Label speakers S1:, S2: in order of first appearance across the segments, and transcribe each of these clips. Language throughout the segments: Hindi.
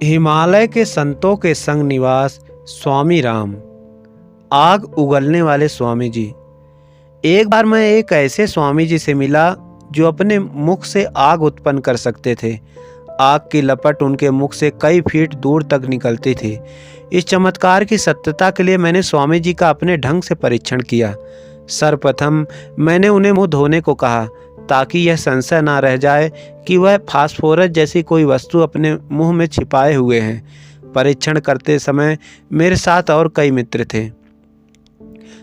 S1: हिमालय के संतों के संग निवास स्वामी राम। आग उगलने वाले स्वामी जी। एक बार मैं एक ऐसे स्वामी जी से मिला जो अपने मुख से आग उत्पन्न कर सकते थे। आग की लपट उनके मुख से कई फीट दूर तक निकलती थी। इस चमत्कार की सत्यता के लिए मैंने स्वामी जी का अपने ढंग से परीक्षण किया। सर्वप्रथम मैंने उन्हें मुंह धोने को कहा ताकि यह संशय ना रह जाए कि वह फास्फोरस जैसी कोई वस्तु अपने मुंह में छिपाए हुए हैं। परीक्षण करते समय मेरे साथ और कई मित्र थे।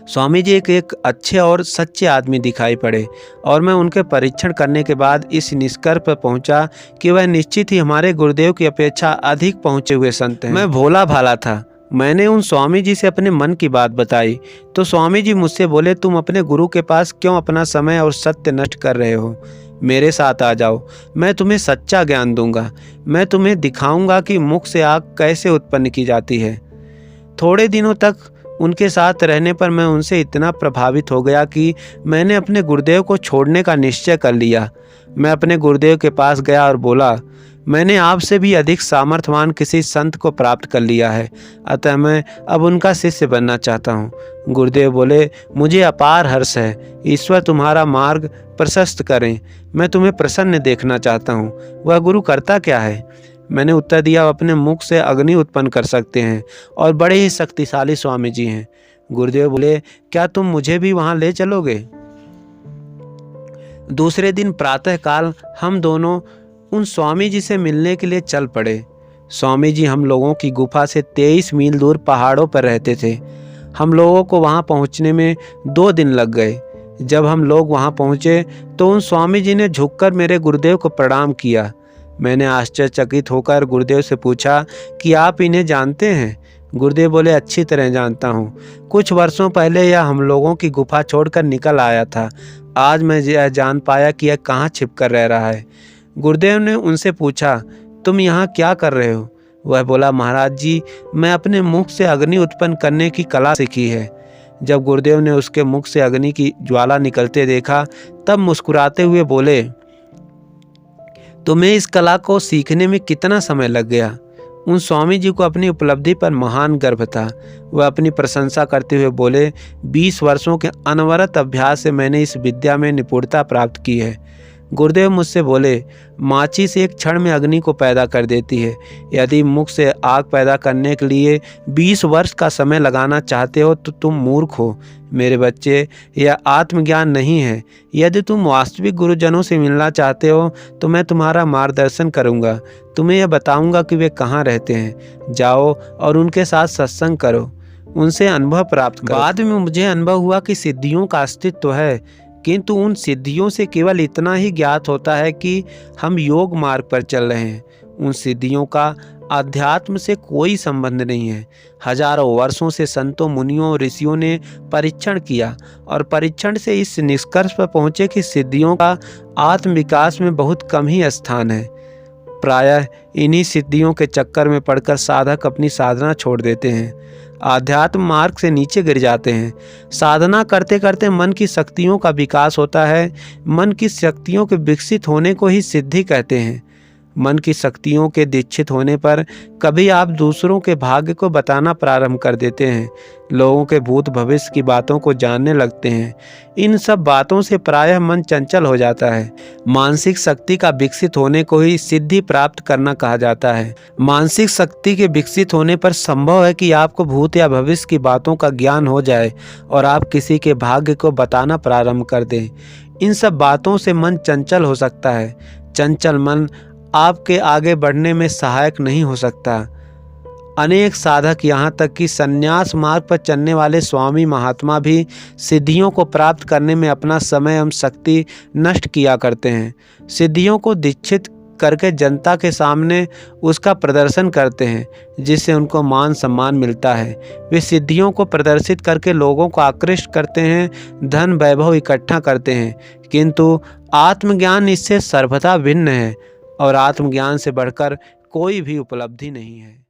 S1: स्वामी जी एक अच्छे और सच्चे आदमी दिखाई पड़े और मैं उनके परीक्षण करने के बाद इस निष्कर्ष पर पहुंचा कि वह निश्चित ही हमारे गुरुदेव की अपेक्षा अधिक पहुंचे हुए संत हैं। मैं भोला भाला था। मैंने उन स्वामी जी से अपने मन की बात बताई तो स्वामी जी मुझसे बोले, तुम अपने गुरु के पास क्यों अपना समय और सत्य नष्ट कर रहे हो? मेरे साथ आ जाओ, मैं तुम्हें सच्चा ज्ञान दूंगा। मैं तुम्हें दिखाऊंगा कि मुख से आग कैसे उत्पन्न की जाती है। थोड़े दिनों तक उनके साथ रहने पर मैं उनसे इतना प्रभावित हो गया कि मैंने अपने गुरुदेव को छोड़ने का निश्चय कर लिया। मैं अपने गुरुदेव के पास गया और बोला, मैंने आपसे भी अधिक सामर्थ्यवान किसी संत को प्राप्त कर लिया है, अतः मैं अब उनका शिष्य बनना चाहता हूँ। गुरुदेव बोले, मुझे अपार हर्ष है। ईश्वर तुम्हारा मार्ग प्रशस्त करें। मैं तुम्हें प्रसन्न देखना चाहता हूँ। वह गुरु करता क्या है? मैंने उत्तर दिया, अपने मुख से अग्नि उत्पन्न कर सकते हैं और बड़े ही शक्तिशाली स्वामी जी हैं। गुरुदेव बोले, क्या तुम मुझे भी वहाँ ले चलोगे? दूसरे दिन प्रातःकाल हम दोनों उन स्वामी जी से मिलने के लिए चल पड़े। स्वामी जी हम लोगों की गुफा से 23 मील दूर पहाड़ों पर रहते थे। हम लोगों को वहां पहुंचने में 2 दिन लग गए। जब हम लोग वहां पहुंचे तो उन स्वामी जी ने झुककर मेरे गुरुदेव को प्रणाम किया। मैंने आश्चर्यचकित होकर गुरुदेव से पूछा कि आप इन्हें जानते हैं? गुरुदेव बोले, अच्छी तरह जानता हूँ। कुछ वर्षों पहले यह हम लोगों की गुफा छोड़कर निकल आया था। आज मैं यह जान पाया कि यह कहाँ छिप कर रह रहा है। गुरुदेव ने उनसे पूछा, तुम यहाँ क्या कर रहे हो? वह बोला, महाराज जी, मैं अपने मुख से अग्नि उत्पन्न करने की कला सीखी है। जब गुरुदेव ने उसके मुख से अग्नि की ज्वाला निकलते देखा तब मुस्कुराते हुए बोले, तुम्हें इस कला को सीखने में कितना समय लग गया? उन स्वामी जी को अपनी उपलब्धि पर महान गर्व था। वह अपनी प्रशंसा करते हुए बोले, 20 वर्षों के अनवरत अभ्यास से मैंने इस विद्या में निपुणता प्राप्त की है। गुरुदेव मुझसे बोले, माचिस एक क्षण में अग्नि को पैदा कर देती है। यदि मुख से आग पैदा करने के लिए 20 वर्ष का समय लगाना चाहते हो तो तुम मूर्ख हो। मेरे बच्चे, यह आत्मज्ञान नहीं है। यदि तुम वास्तविक गुरुजनों से मिलना चाहते हो तो मैं तुम्हारा मार्गदर्शन करूंगा। तुम्हें यह बताऊंगा कि वे कहाँ रहते हैं। जाओ और उनके साथ सत्संग करो, उनसे अनुभव प्राप्त करो। बाद में मुझे अनुभव हुआ कि सिद्धियों का अस्तित्व है, किंतु उन सिद्धियों से केवल इतना ही ज्ञात होता है कि हम योग मार्ग पर चल रहे हैं। उन सिद्धियों का अध्यात्म से कोई संबंध नहीं है। हजारों वर्षों से संतों, मुनियों, ऋषियों ने परीक्षण किया और परीक्षण से इस निष्कर्ष पर पहुंचे कि सिद्धियों का आत्म विकास में बहुत कम ही स्थान है। प्रायः इन्हीं सिद्धियों के चक्कर में पड़कर साधक अपनी साधना छोड़ देते हैं, आध्यात्म मार्ग से नीचे गिर जाते हैं। साधना करते करते मन की शक्तियों का विकास होता है। मन की शक्तियों के विकसित होने को ही सिद्धि कहते हैं। मन की शक्तियों के दीक्षित होने पर कभी आप दूसरों के भाग्य को बताना प्रारंभ कर देते हैं, लोगों के भूत भविष्य की बातों को जानने लगते हैं। इन सब बातों से प्रायः मन चंचल हो जाता है। मानसिक शक्ति का विकसित होने को ही सिद्धि प्राप्त करना कहा जाता है। मानसिक शक्ति के विकसित होने पर संभव है कि आपको भूत या भविष्य की बातों का ज्ञान हो जाए और आप किसी के भाग्य को बताना प्रारंभ कर दें। इन सब बातों से मन चंचल हो सकता है। चंचल मन आपके आगे बढ़ने में सहायक नहीं हो सकता। अनेक साधक, यहाँ तक कि संन्यास मार्ग पर चलने वाले स्वामी महात्मा भी सिद्धियों को प्राप्त करने में अपना समय एवं शक्ति नष्ट किया करते हैं। सिद्धियों को दीक्षित करके जनता के सामने उसका प्रदर्शन करते हैं, जिससे उनको मान सम्मान मिलता है। वे सिद्धियों को प्रदर्शित करके लोगों को आकृष्ट करते हैं, धन वैभव इकट्ठा करते हैं, किंतु आत्मज्ञान इससे सर्वथा भिन्न है और आत्मज्ञान से बढ़कर कोई भी उपलब्धि नहीं है।